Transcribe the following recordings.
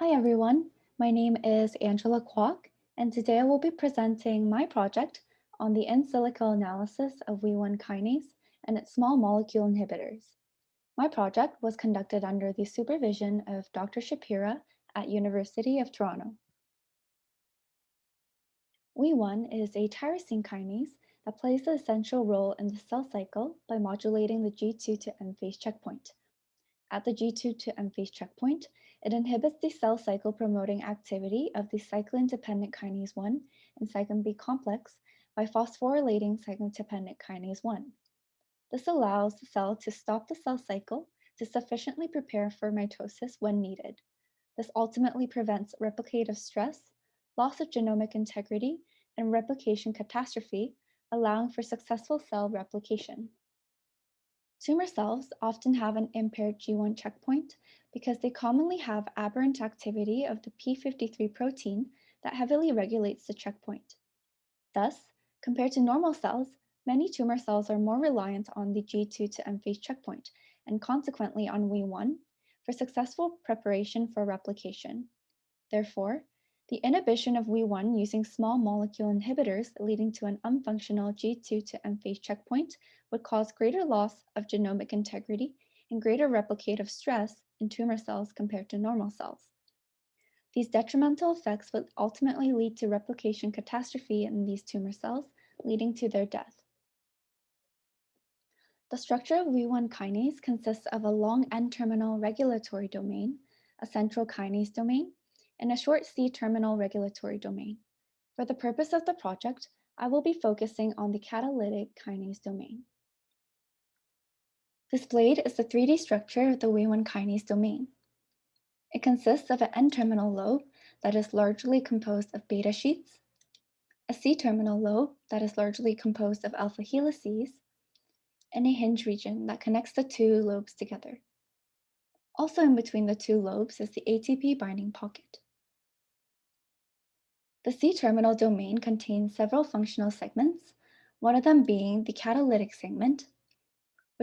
Hi everyone, my name is Angela Kwak, and today I will be presenting my project on the in silico analysis of Wee1 kinase and its small molecule inhibitors. My project was conducted under the supervision of Dr. Shapira at University of Toronto. Wee1 is a tyrosine kinase that plays the essential role in the cell cycle by modulating the G2 to M phase checkpoint. At the G2 to M phase checkpoint, it inhibits the cell cycle promoting activity of the cyclin-dependent kinase 1 and cyclin B complex by phosphorylating cyclin-dependent kinase 1. This allows the cell to stop the cell cycle to sufficiently prepare for mitosis when needed. This ultimately prevents replicative stress, loss of genomic integrity, and replication catastrophe, allowing for successful cell replication. Tumor cells often have an impaired G1 checkpoint because they commonly have aberrant activity of the p53 protein that heavily regulates the checkpoint. Thus, compared to normal cells, many tumor cells are more reliant on the G2 to M phase checkpoint and consequently on Wee1 for successful preparation for replication. Therefore, the inhibition of Wee1 using small molecule inhibitors leading to an unfunctional G2 to M phase checkpoint would cause greater loss of genomic integrity and greater replicative stress in tumor cells compared to normal cells. These detrimental effects would ultimately lead to replication catastrophe in these tumor cells, leading to their death. The structure of Wee1 kinase consists of a long N-terminal regulatory domain, a central kinase domain, and a short C-terminal regulatory domain. For the purpose of the project, I will be focusing on the catalytic kinase domain. Displayed is the 3D structure of the Wee1 kinase domain. It consists of an N-terminal lobe that is largely composed of beta sheets, a C-terminal lobe that is largely composed of alpha helices, and a hinge region that connects the two lobes together. Also in between the two lobes is the ATP binding pocket. The C-terminal domain contains several functional segments, one of them being the catalytic segment,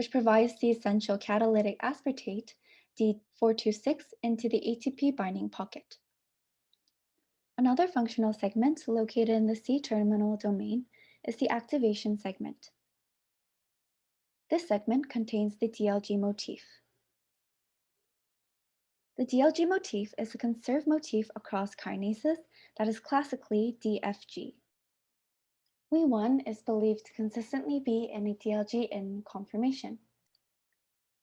which provides the essential catalytic aspartate D426 into the ATP binding pocket. Another functional segment located in the C-terminal domain is the activation segment. This segment contains the DLG motif. The DLG motif is a conserved motif across kinases that is classically DFG. Wee1 is believed to consistently be in a DLG-in conformation.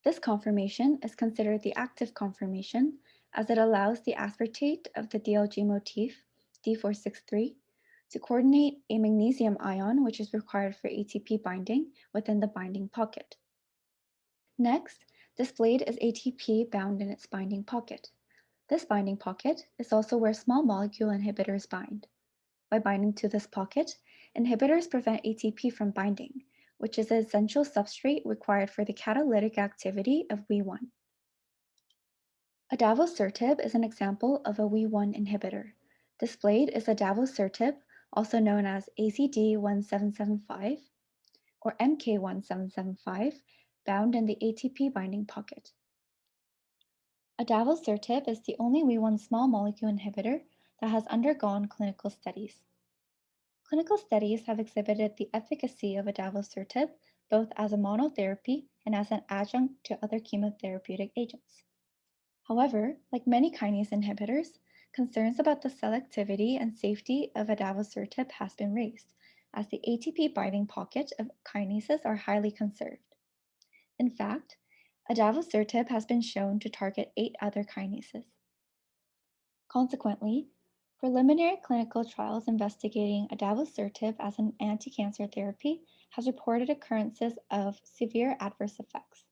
This conformation is considered the active conformation as it allows the aspartate of the DLG motif, D463, to coordinate a magnesium ion which is required for ATP binding within the binding pocket. Next, displayed is ATP bound in its binding pocket. This binding pocket is also where small molecule inhibitors bind. By binding to this pocket, inhibitors prevent ATP from binding, which is an essential substrate required for the catalytic activity of Wee1. Adavosertib is an example of a Wee1 inhibitor. Displayed is adavosertib, also known as AZD1775 or MK1775, bound in the ATP binding pocket. Adavosertib is the only Wee1 small molecule inhibitor that has undergone clinical studies. Clinical studies have exhibited the efficacy of adavosertib both as a monotherapy and as an adjunct to other chemotherapeutic agents. However, like many kinase inhibitors, concerns about the selectivity and safety of adavosertib has been raised, as the ATP binding pocket of kinases are highly conserved. In fact, adavosertib has been shown to target 8 other kinases. Consequently, preliminary clinical trials investigating adavosertib as an anti-cancer therapy has reported occurrences of severe adverse effects.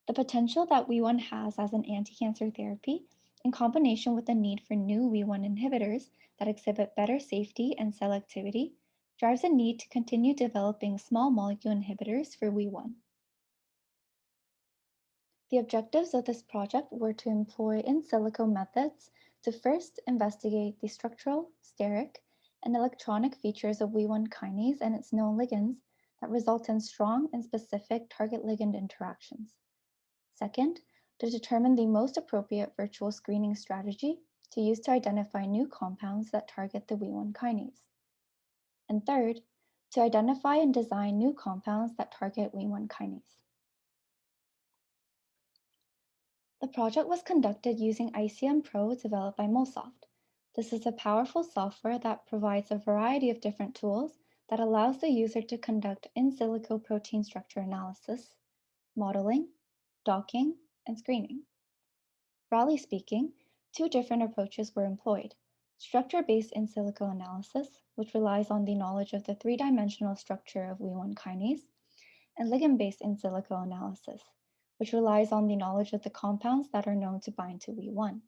The potential that Wee1 has as an anti-cancer therapy, in combination with the need for new Wee1 inhibitors that exhibit better safety and selectivity, drives a need to continue developing small molecule inhibitors for Wee1. The objectives of this project were to employ in silico methods to first investigate the structural, steric, and electronic features of Wee1 kinase and its known ligands that result in strong and specific target-ligand interactions. Second, to determine the most appropriate virtual screening strategy to use to identify new compounds that target the Wee1 kinase. And third, to identify and design new compounds that target Wee1 kinase. The project was conducted using ICM Pro developed by Molsoft. This is a powerful software that provides a variety of different tools that allows the user to conduct in silico protein structure analysis, modeling, docking, and screening. Broadly speaking, two different approaches were employed: structure-based in silico analysis, which relies on the knowledge of the three-dimensional structure of Wee1 kinase, and ligand-based in silico analysis, which relies on the knowledge of the compounds that are known to bind to Wee1.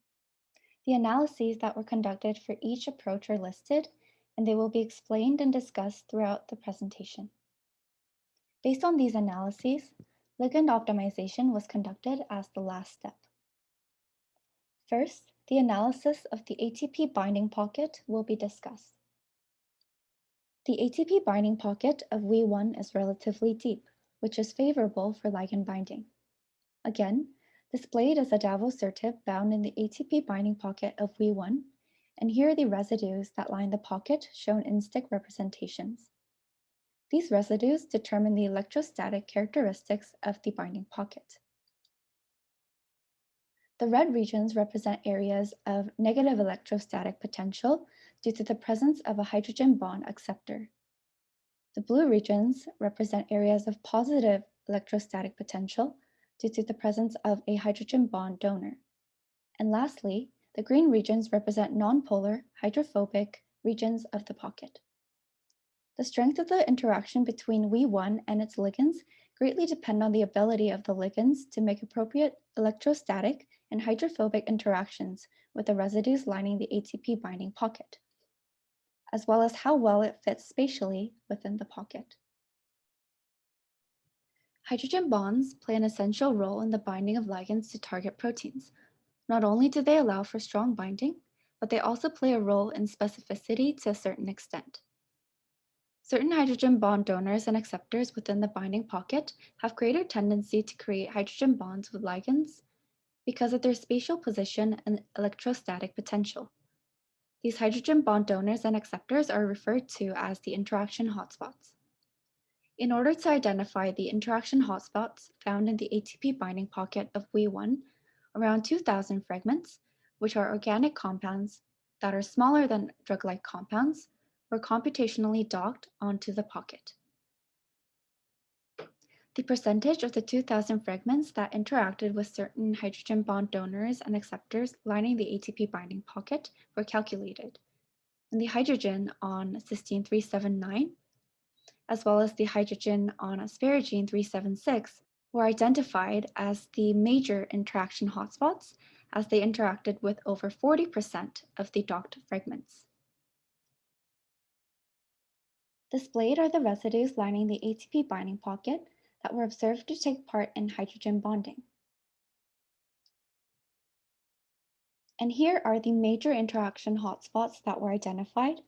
The analyses that were conducted for each approach are listed, and they will be explained and discussed throughout the presentation. Based on these analyses, ligand optimization was conducted as the last step. First, the analysis of the ATP binding pocket will be discussed. The ATP binding pocket of Wee1 is relatively deep, which is favorable for ligand binding. Again, displayed is adavosertib bound in the ATP binding pocket of Wee1, and here are the residues that line the pocket shown in stick representations. These residues determine the electrostatic characteristics of the binding pocket. The red regions represent areas of negative electrostatic potential due to the presence of a hydrogen bond acceptor. The blue regions represent areas of positive electrostatic potential due to the presence of a hydrogen bond donor. And lastly, the green regions represent nonpolar hydrophobic regions of the pocket. The strength of the interaction between Wee1 and its ligands greatly depend on the ability of the ligands to make appropriate electrostatic and hydrophobic interactions with the residues lining the ATP binding pocket, as well as how well it fits spatially within the pocket. Hydrogen bonds play an essential role in the binding of ligands to target proteins. Not only do they allow for strong binding, but they also play a role in specificity to a certain extent. Certain hydrogen bond donors and acceptors within the binding pocket have greater tendency to create hydrogen bonds with ligands because of their spatial position and electrostatic potential. These hydrogen bond donors and acceptors are referred to as the interaction hotspots. In order to identify the interaction hotspots found in the ATP binding pocket of Wee1, around 2,000 fragments, which are organic compounds that are smaller than drug-like compounds, were computationally docked onto the pocket. The percentage of the 2,000 fragments that interacted with certain hydrogen bond donors and acceptors lining the ATP binding pocket were calculated, and the hydrogen on cysteine 379, as well as the hydrogen on asparagine 376, were identified as the major interaction hotspots as they interacted with over 40% of the docked fragments. Displayed are the residues lining the ATP binding pocket that were observed to take part in hydrogen bonding. And here are the major interaction hotspots that were identified.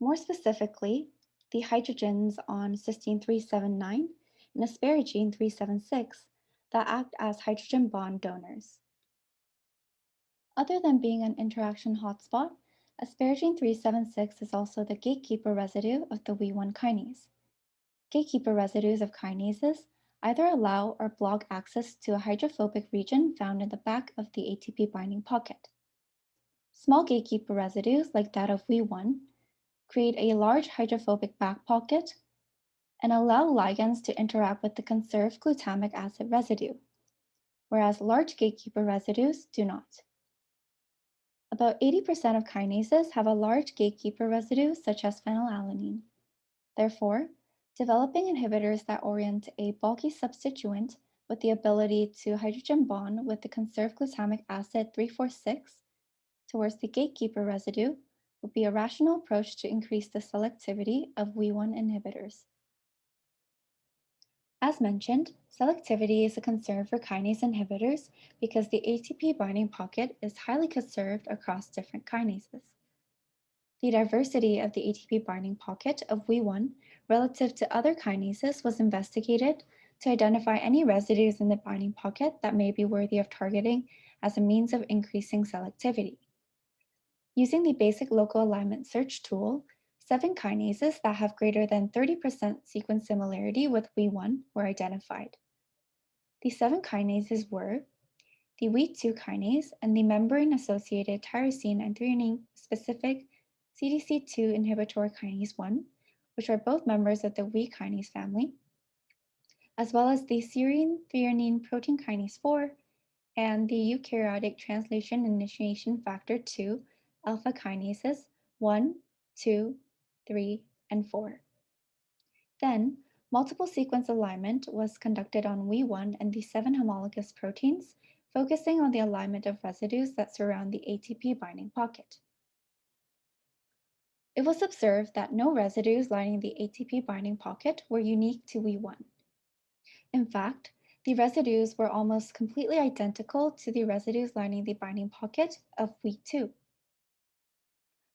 More specifically, the hydrogens on cysteine 379 and asparagine 376 that act as hydrogen bond donors. Other than being an interaction hotspot, asparagine 376 is also the gatekeeper residue of the Wee1 kinase. Gatekeeper residues of kinases either allow or block access to a hydrophobic region found in the back of the ATP binding pocket. Small gatekeeper residues, like that of Wee1, create a large hydrophobic back pocket and allow ligands to interact with the conserved glutamic acid residue, whereas large gatekeeper residues do not. About 80% of kinases have a large gatekeeper residue, such as phenylalanine. Therefore, developing inhibitors that orient a bulky substituent with the ability to hydrogen bond with the conserved glutamic acid 346 towards the gatekeeper residue would be a rational approach to increase the selectivity of Wee1 inhibitors. As mentioned, selectivity is a concern for kinase inhibitors because the ATP binding pocket is highly conserved across different kinases. The diversity of the ATP binding pocket of Wee1 relative to other kinases was investigated to identify any residues in the binding pocket that may be worthy of targeting as a means of increasing selectivity. Using the basic local alignment search tool, 7 kinases that have greater than 30% sequence similarity with Wee1 were identified. The 7 kinases were the Wee2 kinase and the membrane-associated tyrosine and threonine-specific CDC2 inhibitor kinase 1, which are both members of the Wee kinase family, as well as the serine threonine protein kinase 4 and the eukaryotic translation initiation factor 2 alpha kinases 1, 2, 3, and 4. Then, multiple sequence alignment was conducted on Wee1 and the 7 homologous proteins, focusing on the alignment of residues that surround the ATP binding pocket. It was observed that no residues lining the ATP binding pocket were unique to Wee1. In fact, the residues were almost completely identical to the residues lining the binding pocket of Wee2.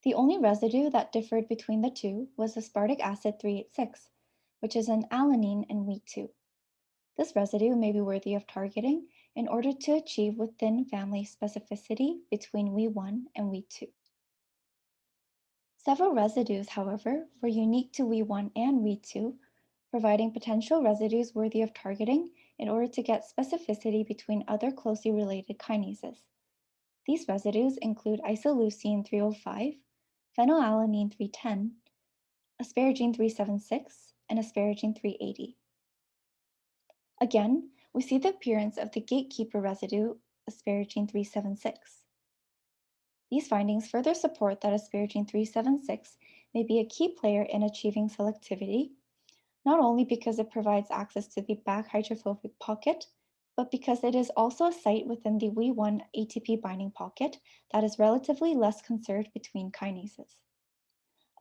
The only residue that differed between the two was aspartic acid 386, which is an alanine in Wee2. This residue may be worthy of targeting in order to achieve within family specificity between Wee1 and Wee2. Several residues, however, were unique to Wee1 and Wee2, providing potential residues worthy of targeting in order to get specificity between other closely related kinases. These residues include isoleucine 305, phenylalanine 310, asparagine 376, and asparagine 380. Again, we see the appearance of the gatekeeper residue, asparagine 376. These findings further support that asparagine 376 may be a key player in achieving selectivity, not only because it provides access to the back hydrophobic pocket, but because it is also a site within the Wee1 ATP binding pocket that is relatively less conserved between kinases.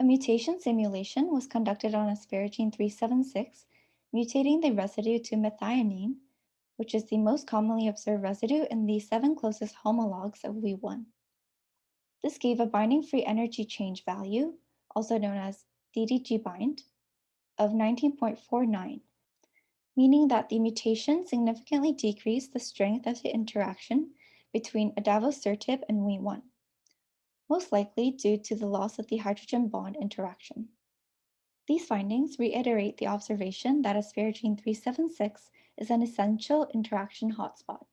A mutation simulation was conducted on asparagine 376, mutating the residue to methionine, which is the most commonly observed residue in the 7 closest homologs of Wee1. This gave a binding free energy change value, also known as DDG bind, of 19.49, meaning that the mutation significantly decreased the strength of the interaction between adavosertib and Wee1, most likely due to the loss of the hydrogen bond interaction. These findings reiterate the observation that asparagine 376 is an essential interaction hotspot.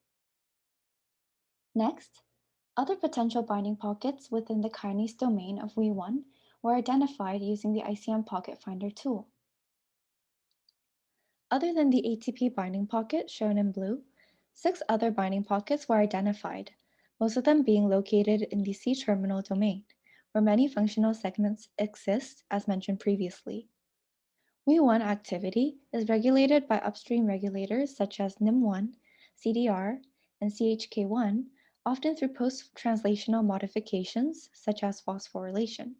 Next, other potential binding pockets within the kinase domain of Wee1 were identified using the ICM Pocket Finder tool. Other than the ATP binding pocket shown in blue, 6 other binding pockets were identified, most of them being located in the C-terminal domain, where many functional segments exist as mentioned previously. Wee1 activity is regulated by upstream regulators such as NIM1, CDR, and CHK1, often through post-translational modifications such as phosphorylation.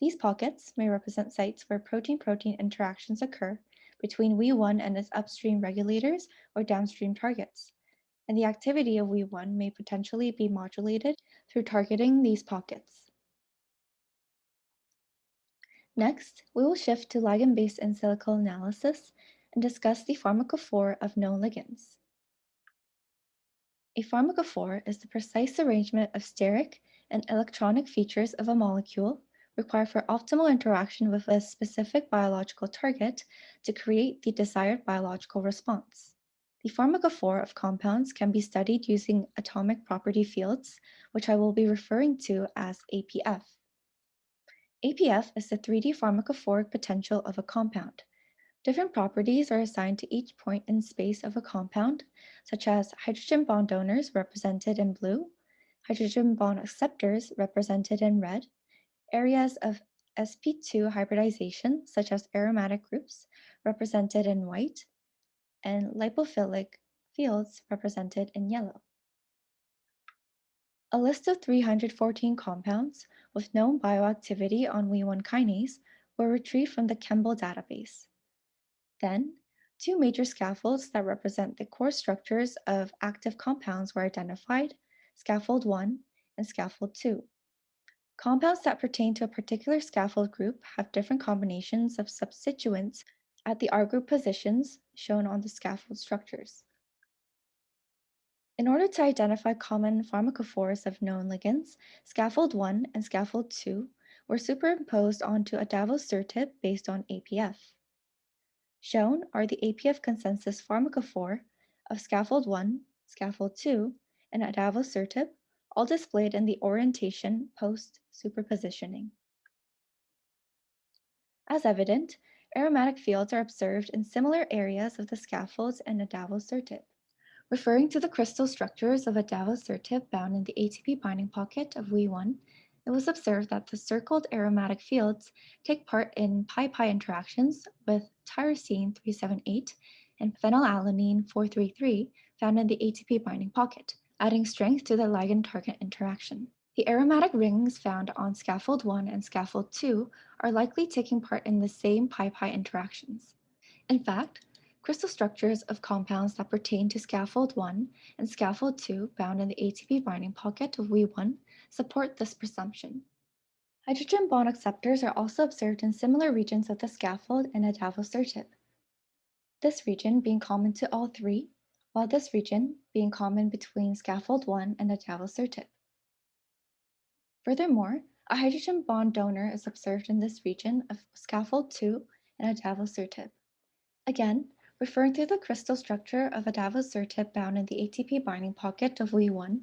These pockets may represent sites where protein-protein interactions occur between Wee1 and its upstream regulators or downstream targets, and the activity of Wee1 may potentially be modulated through targeting these pockets. Next, we will shift to ligand-based in silico analysis and discuss the pharmacophore of known ligands. A pharmacophore is the precise arrangement of steric and electronic features of a molecule required for optimal interaction with a specific biological target to create the desired biological response. The pharmacophore of compounds can be studied using atomic property fields, which I will be referring to as APF. APF is the 3D pharmacophoric potential of a compound. Different properties are assigned to each point in space of a compound, such as hydrogen bond donors represented in blue, hydrogen bond acceptors represented in red, areas of sp2 hybridization, such as aromatic groups, represented in white, and lipophilic fields represented in yellow. A list of 314 compounds with known bioactivity on Wee1 kinase were retrieved from the Chembl database. Then, 2 major scaffolds that represent the core structures of active compounds were identified, scaffold 1 and scaffold 2. Compounds that pertain to a particular scaffold group have different combinations of substituents at the R group positions shown on the scaffold structures. In order to identify common pharmacophores of known ligands, scaffold 1 and scaffold 2 were superimposed onto adavosertib based on APF. Shown are the APF consensus pharmacophore of scaffold 1, scaffold 2, and adavosertib, all displayed in the orientation post-superpositioning. As evident, aromatic fields are observed in similar areas of the scaffolds and adavosertib. Referring to the crystal structures of adavosertib bound in the ATP binding pocket of Wee1, it was observed that the circled aromatic fields take part in pi-pi interactions with tyrosine 378 and phenylalanine 433 found in the ATP binding pocket, adding strength to the ligand-target interaction. The aromatic rings found on scaffold 1 and scaffold 2 are likely taking part in the same pi-pi interactions. In fact, crystal structures of compounds that pertain to scaffold 1 and scaffold 2 bound in the ATP binding pocket of Wee1 support this presumption. Hydrogen bond acceptors are also observed in similar regions of the scaffold and adavosertib, this region being common to all three, while this region being common between scaffold 1 and adavosertib. Furthermore, a hydrogen bond donor is observed in this region of scaffold 2 and adavosertib. Again, referring to the crystal structure of adavosertib bound in the ATP binding pocket of Wee1,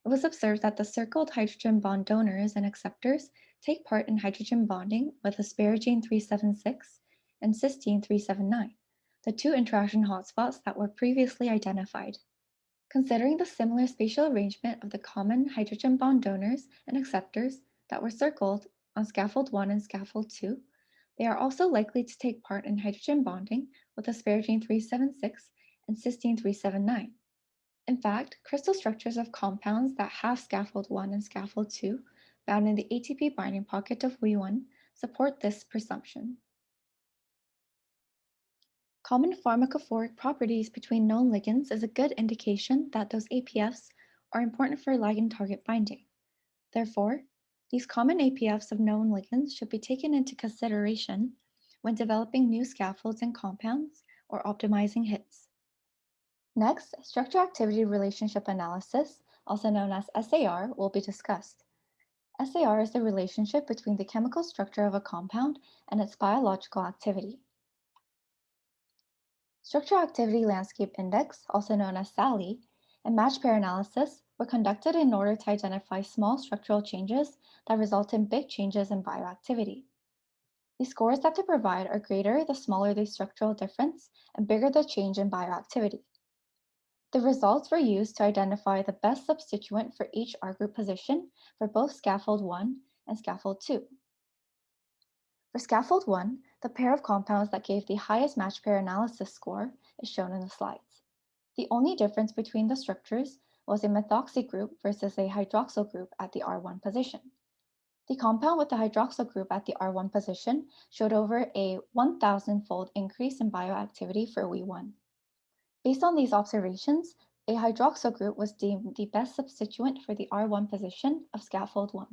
it was observed that the circled hydrogen bond donors and acceptors take part in hydrogen bonding with asparagine 376 and cysteine 379, the two interaction hotspots that were previously identified. Considering the similar spatial arrangement of the common hydrogen bond donors and acceptors that were circled on scaffold 1 and scaffold 2, they are also likely to take part in hydrogen bonding with asparagine 376 and cysteine 379. In fact, crystal structures of compounds that have scaffold 1 and scaffold 2 bound in the ATP binding pocket of Wee1 support this presumption. Common pharmacophoric properties between known ligands is a good indication that those APFs are important for ligand-target binding. Therefore, these common APFs of known ligands should be taken into consideration when developing new scaffolds and compounds or optimizing hits. Next, structure-activity relationship analysis, also known as SAR, will be discussed. SAR is the relationship between the chemical structure of a compound and its biological activity. Structure Activity Landscape Index, also known as SALI, and match pair analysis were conducted in order to identify small structural changes that result in big changes in bioactivity. The scores that they provide are greater the smaller the structural difference and bigger the change in bioactivity. The results were used to identify the best substituent for each R group position for both scaffold 1 and scaffold 2. For scaffold 1, the pair of compounds that gave the highest match pair analysis score is shown in the slides. The only difference between the structures was a methoxy group versus a hydroxyl group at the R1 position. The compound with the hydroxyl group at the R1 position showed over a 1,000-fold increase in bioactivity for Wee1. Based on these observations, a hydroxyl group was deemed the best substituent for the R1 position of scaffold 1.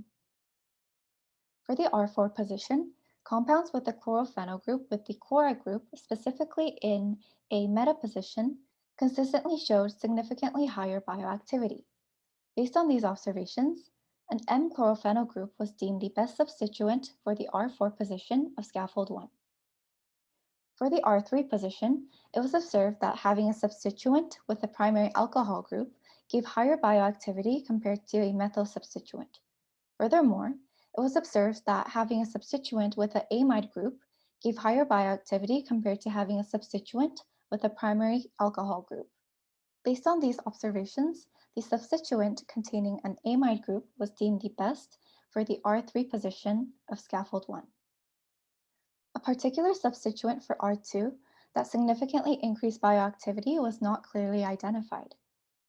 For the R4 position, compounds with the chlorophenyl group with the chloride group, specifically in a meta position, consistently showed significantly higher bioactivity. Based on these observations, an M-chlorophenyl group was deemed the best substituent for the R4 position of scaffold 1. For the R3 position, it was observed that having a substituent with a primary alcohol group gave higher bioactivity compared to a methyl substituent. Furthermore, it was observed that having a substituent with an amide group gave higher bioactivity compared to having a substituent with a primary alcohol group. Based on these observations, the substituent containing an amide group was deemed the best for the R3 position of scaffold 1. A particular substituent for R2 that significantly increased bioactivity was not clearly identified.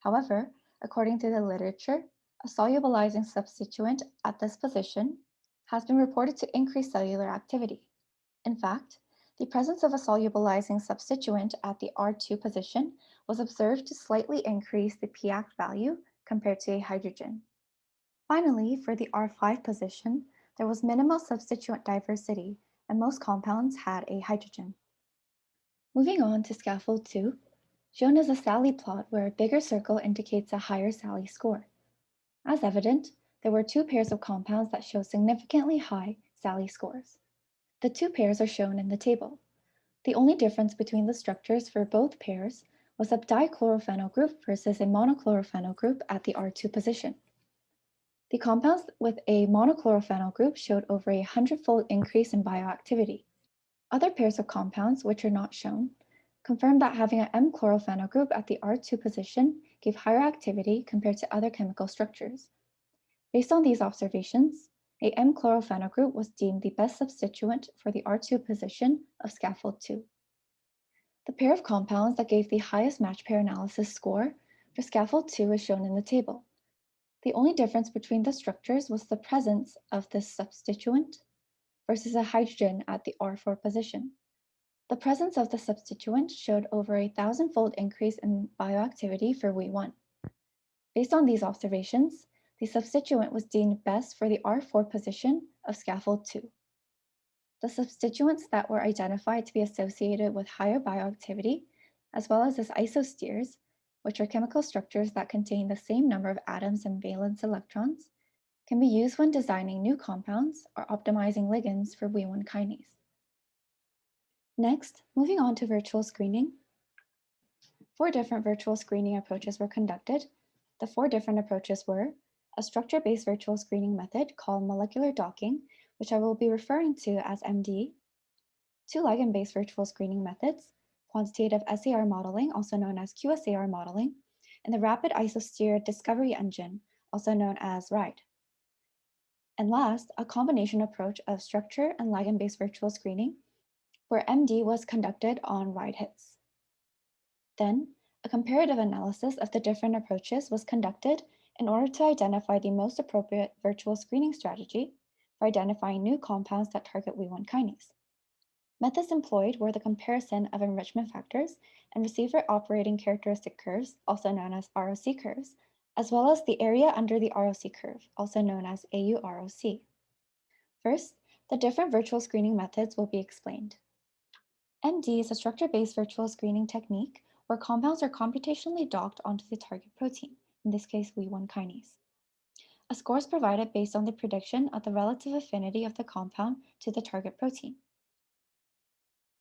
However, according to the literature, a solubilizing substituent at this position has been reported to increase cellular activity. In fact, the presence of a solubilizing substituent at the R2 position was observed to slightly increase the pAct value compared to a hydrogen. Finally, for the R5 position, there was minimal substituent diversity, and most compounds had a hydrogen. Moving on to scaffold 2, shown as a Sally plot where a bigger circle indicates a higher Sally score. As evident, there were two pairs of compounds that show significantly high Sally scores. The two pairs are shown in the table. The only difference between the structures for both pairs was a dichlorophenyl group versus a monochlorophenyl group at the R2 position. The compounds with a monochlorophenyl group showed over a 100-fold increase in bioactivity. Other pairs of compounds, which are not shown, confirm that having an M-chlorophenyl group at the R2 position gave higher activity compared to other chemical structures. Based on these observations, a M-chlorophenyl group was deemed the best substituent for the R2 position of scaffold 2. The pair of compounds that gave the highest match pair analysis score for scaffold 2 is shown in the table. The only difference between the structures was the presence of this substituent versus a hydrogen at the R4 position. The presence of the substituent showed over a 1,000-fold increase in bioactivity for Wee1. Based on these observations, the substituent was deemed best for the R4 position of scaffold 2. The substituents that were identified to be associated with higher bioactivity, as well as its isosteres, which are chemical structures that contain the same number of atoms and valence electrons, can be used when designing new compounds or optimizing ligands for Wee1 kinase. Next, moving on to virtual screening. 4 different virtual screening approaches were conducted. The 4 different approaches were a structure-based virtual screening method called molecular docking, which I will be referring to as MD, 2 ligand-based virtual screening methods, quantitative SAR modeling, also known as QSAR modeling, and the rapid isostere discovery engine, also known as RIDE. And last, a combination approach of structure and ligand-based virtual screening, where MD was conducted on RIDE hits. Then, a comparative analysis of the different approaches was conducted in order to identify the most appropriate virtual screening strategy for identifying new compounds that target Wee1 kinase. Methods employed were the comparison of enrichment factors and receiver operating characteristic curves, also known as ROC curves, as well as the area under the ROC curve, also known as AUROC. First, the different virtual screening methods will be explained. MD is a structure-based virtual screening technique where compounds are computationally docked onto the target protein, in this case Wee1 kinase. A score is provided based on the prediction of the relative affinity of the compound to the target protein.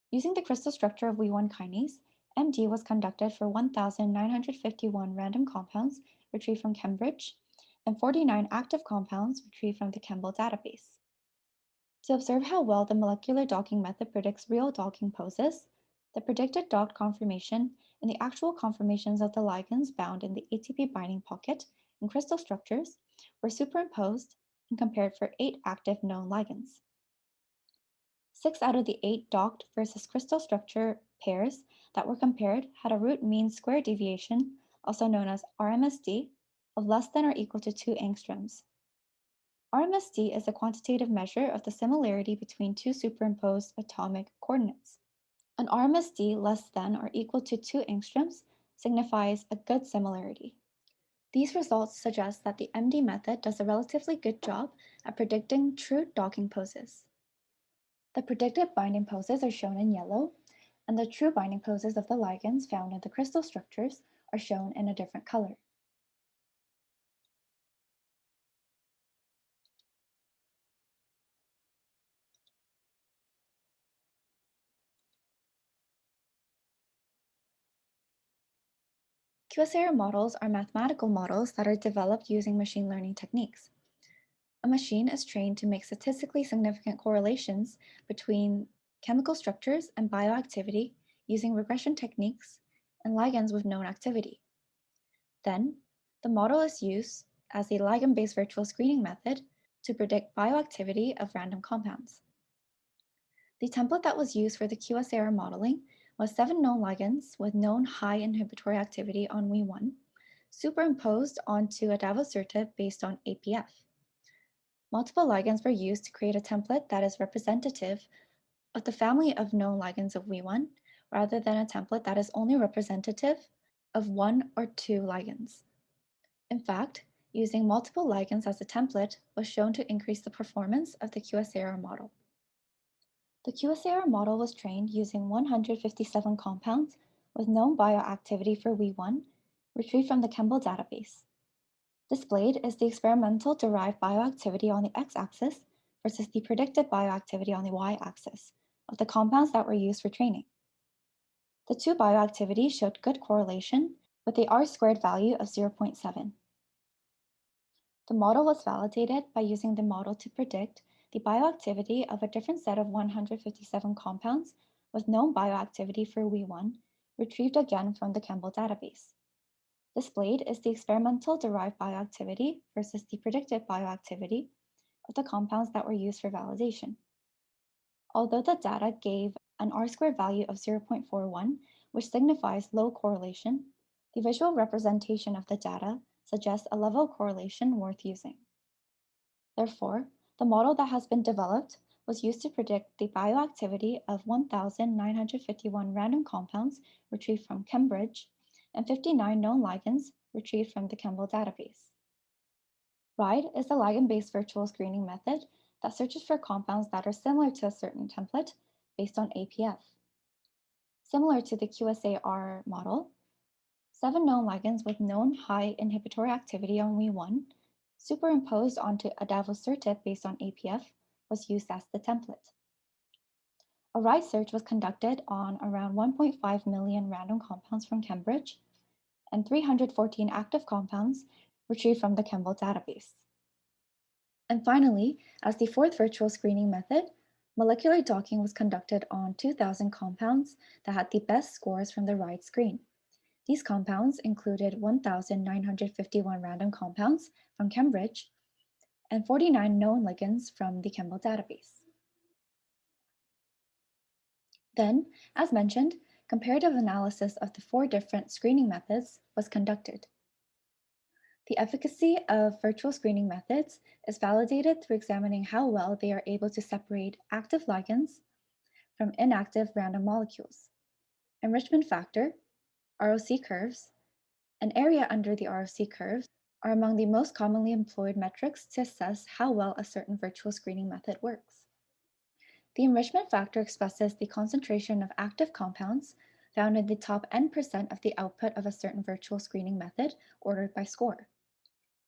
Using the crystal structure of Wee1 kinase, MD was conducted for 1,951 random compounds retrieved from Cambridge and 49 active compounds retrieved from the Campbell database. To observe how well the molecular docking method predicts real docking poses, the predicted docked conformation and the actual conformations of the ligands bound in the ATP binding pocket and crystal structures were superimposed and compared for 8 active known ligands. 6 out of the 8 docked versus crystal structure pairs that were compared had a root mean square deviation, also known as RMSD, of less than or equal to 2 angstroms. RMSD is a quantitative measure of the similarity between two superimposed atomic coordinates. An RMSD less than or equal to 2 angstroms signifies a good similarity. These results suggest that the MD method does a relatively good job at predicting true docking poses. The predicted binding poses are shown in yellow, and the true binding poses of the ligands found in the crystal structures are shown in a different color. QSAR models are mathematical models that are developed using machine learning techniques. A machine is trained to make statistically significant correlations between chemical structures and bioactivity using regression techniques and ligands with known activity. Then, the model is used as a ligand-based virtual screening method to predict bioactivity of random compounds. The template that was used for the QSAR modeling was 7 known ligands with known high inhibitory activity on Wee1, superimposed onto adavosertib based on APF. Multiple ligands were used to create a template that is representative of the family of known ligands of Wee1, rather than a template that is only representative of 1 or 2 ligands. In fact, using multiple ligands as a template was shown to increase the performance of the QSAR model. The QSAR model was trained using 157 compounds with known bioactivity for Wee1, retrieved from the Chembl database. Displayed is the experimental derived bioactivity on the x-axis versus the predicted bioactivity on the y-axis of the compounds that were used for training. The two bioactivities showed good correlation with the R-squared value of 0.7. The model was validated by using the model to predict the bioactivity of a different set of 157 compounds with known bioactivity for Wee1, retrieved again from the Chembl database. Displayed is the experimental derived bioactivity versus the predicted bioactivity of the compounds that were used for validation. Although the data gave an R-squared value of 0.41, which signifies low correlation, the visual representation of the data suggests a level of correlation worth using. Therefore, the model that has been developed was used to predict the bioactivity of 1,951 random compounds retrieved from Cambridge and 59 known ligands retrieved from the Chembl database. RIDE is a ligand-based virtual screening method that searches for compounds that are similar to a certain template based on APF. Similar to the QSAR model, 7 known ligands with known high inhibitory activity on Wee1 superimposed onto adavosertib based on APF was used as the template. A RIDE search was conducted on around 1.5 million random compounds from Cambridge and 314 active compounds retrieved from the Chembl database. And finally, as the fourth virtual screening method, molecular docking was conducted on 2,000 compounds that had the best scores from the RIDE screen. These compounds included 1,951 random compounds from Cambridge and 49 known ligands from the Chembl database. Then, as mentioned, comparative analysis of the 4 different screening methods was conducted. The efficacy of virtual screening methods is validated through examining how well they are able to separate active ligands from inactive random molecules. Enrichment factor, ROC curves, and area under the ROC curves are among the most commonly employed metrics to assess how well a certain virtual screening method works. The enrichment factor expresses the concentration of active compounds found in the top N% of the output of a certain virtual screening method ordered by score.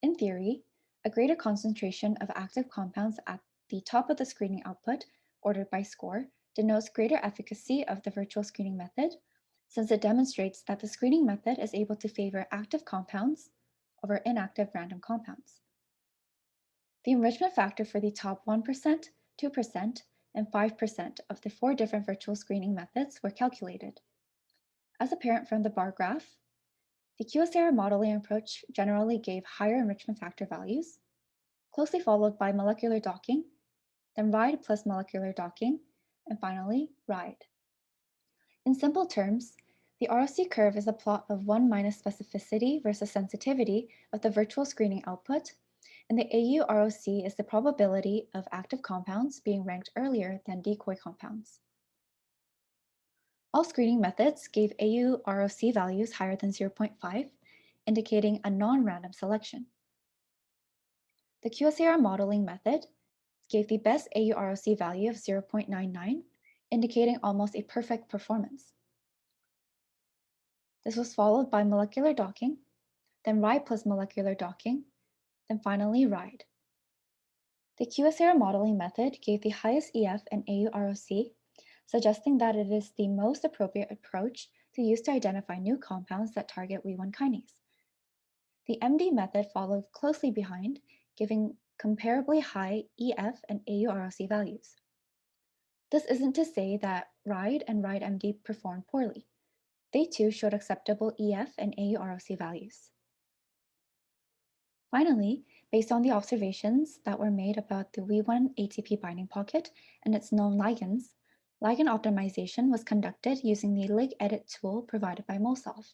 In theory, a greater concentration of active compounds at the top of the screening output, ordered by score, denotes greater efficacy of the virtual screening method, since it demonstrates that the screening method is able to favor active compounds over inactive random compounds. The enrichment factor for the top 1%, 2%, and 5% of the 4 different virtual screening methods were calculated. As apparent from the bar graph, the QSAR modeling approach generally gave higher enrichment factor values, closely followed by molecular docking, then RIDE plus molecular docking, and finally, RIDE. In simple terms, the ROC curve is a plot of 1 minus specificity versus sensitivity of the virtual screening output, and the AU-ROC is the probability of active compounds being ranked earlier than decoy compounds. All screening methods gave AU-ROC values higher than 0.5, indicating a non-random selection. The QSAR modeling method gave the best AU-ROC value of 0.99, indicating almost a perfect performance. This was followed by molecular docking, then RIDE plus molecular docking, then finally RIDE. The QSAR modeling method gave the highest EF and AU-ROC, suggesting that it is the most appropriate approach to use to identify new compounds that target Wee1 kinase. The MD method followed closely behind, giving comparably high EF and AU-ROC values. This isn't to say that RIDE and RIDE-MD performed poorly. They too showed acceptable EF and AU-ROC values. Finally, based on the observations that were made about the Wee1 ATP binding pocket and its known ligands, ligand optimization was conducted using the LigEdit tool provided by MoSoft.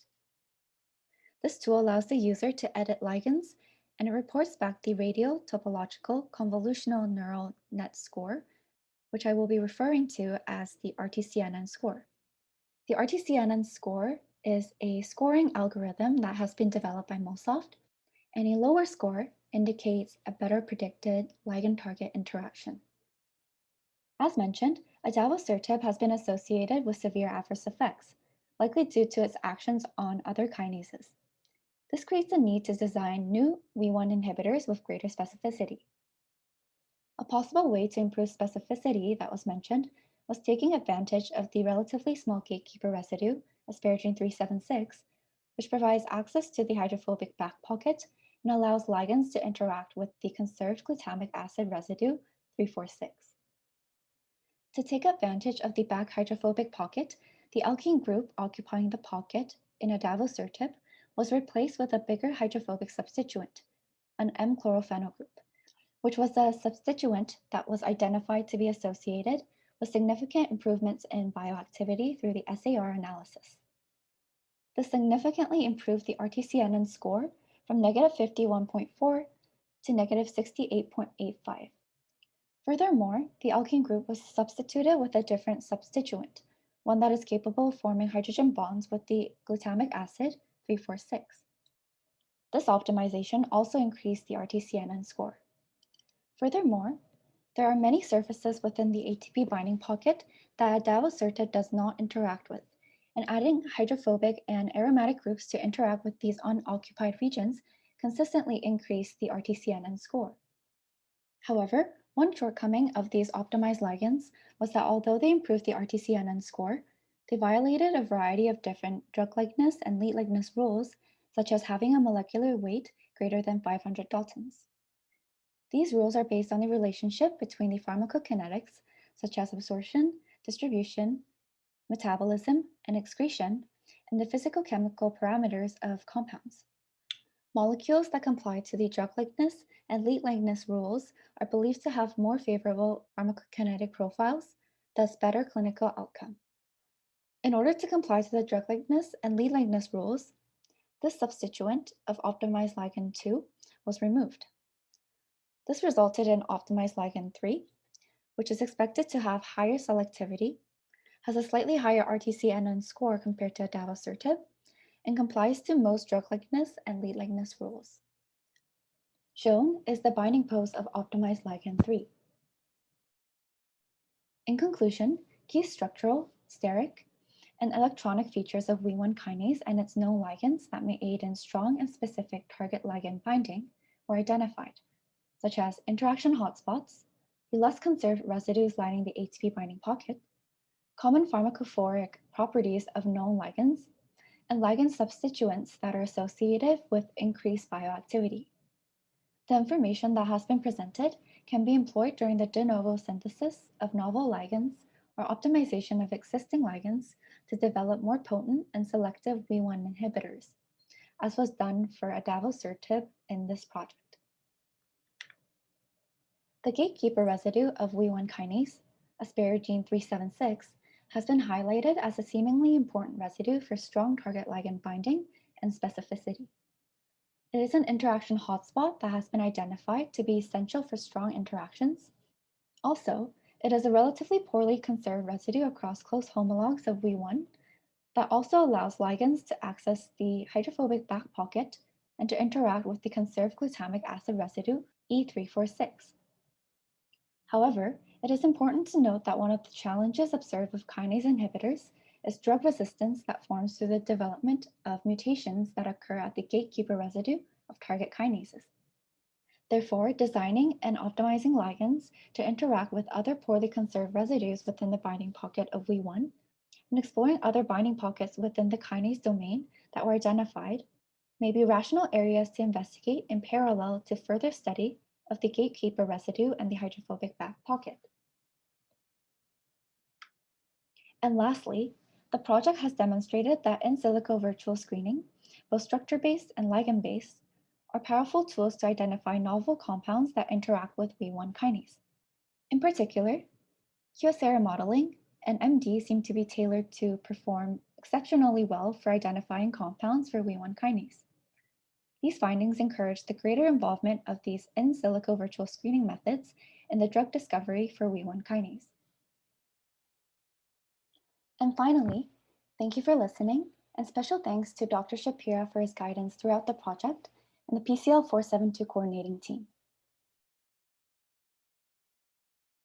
This tool allows the user to edit ligands, and it reports back the radial topological convolutional neural net score, which I will be referring to as the RTCNN score. The RTCNN score is a scoring algorithm that has been developed by MoSoft, and a lower score indicates a better predicted ligand-target interaction. As mentioned, Adavosertib has been associated with severe adverse effects, likely due to its actions on other kinases. This creates a need to design new Wee1 inhibitors with greater specificity. A possible way to improve specificity that was mentioned was taking advantage of the relatively small gatekeeper residue, asparagine 376, which provides access to the hydrophobic back pocket and allows ligands to interact with the conserved glutamic acid residue 346. To take advantage of the back hydrophobic pocket, the alkene group occupying the pocket in adavosertib was replaced with a bigger hydrophobic substituent, an M-chlorophenyl group, which was a substituent that was identified to be associated with significant improvements in bioactivity through the SAR analysis. This significantly improved the RTCNN score from -51.4 to -68.85. Furthermore, the alkene group was substituted with a different substituent, one that is capable of forming hydrogen bonds with the glutamic acid 346. This optimization also increased the RTCNN score. Furthermore, there are many surfaces within the ATP binding pocket that adavosertib does not interact with, and adding hydrophobic and aromatic groups to interact with these unoccupied regions consistently increased the RTCNN score. However, one shortcoming of these optimized ligands was that although they improved the RTCNN score, they violated a variety of different drug likeness and lead likeness rules, such as having a molecular weight greater than 500 Daltons. These rules are based on the relationship between the pharmacokinetics, such as absorption, distribution, metabolism, and excretion, and the physicochemical parameters of compounds. Molecules that comply to the drug likeness and lead likeness rules are believed to have more favorable pharmacokinetic profiles, thus better clinical outcome. In order to comply to the drug likeness and lead likeness rules, this substituent of optimized ligand 2 was removed. This resulted in optimized ligand 3, which is expected to have higher selectivity, has a slightly higher RTCNN score compared to adavosertib, and complies to most drug likeness and lead likeness rules. Shown is the binding pose of optimized ligand 3. In conclusion, key structural, steric, and electronic features of Wee1 kinase and its known ligands that may aid in strong and specific target ligand binding were identified, such as interaction hotspots, the less conserved residues lining the ATP binding pocket, common pharmacophoric properties of known ligands, and ligand substituents that are associated with increased bioactivity. The information that has been presented can be employed during the de novo synthesis of novel ligands or optimization of existing ligands to develop more potent and selective Wee1 inhibitors, as was done for adavosertib in this project. The gatekeeper residue of Wee1 kinase, asparagine 376, has been highlighted as a seemingly important residue for strong target ligand binding and specificity. It is an interaction hotspot that has been identified to be essential for strong interactions. Also, it is a relatively poorly conserved residue across close homologs of Wee1 that also allows ligands to access the hydrophobic back pocket and to interact with the conserved glutamic acid residue E346. However, it is important to note that one of the challenges observed with kinase inhibitors is drug resistance that forms through the development of mutations that occur at the gatekeeper residue of target kinases. Therefore, designing and optimizing ligands to interact with other poorly conserved residues within the binding pocket of Wee1 and exploring other binding pockets within the kinase domain that were identified may be rational areas to investigate in parallel to further study of the gatekeeper residue and the hydrophobic back pocket. And lastly, the project has demonstrated that in silico virtual screening, both structure-based and ligand-based, are powerful tools to identify novel compounds that interact with Wee1 kinase. In particular, QSARA modeling and MD seem to be tailored to perform exceptionally well for identifying compounds for Wee1 kinase. These findings encourage the greater involvement of these in silico virtual screening methods in the drug discovery for Wee1 kinase. And finally, thank you for listening, and special thanks to Dr. Shapira for his guidance throughout the project and the PCL 472 coordinating team.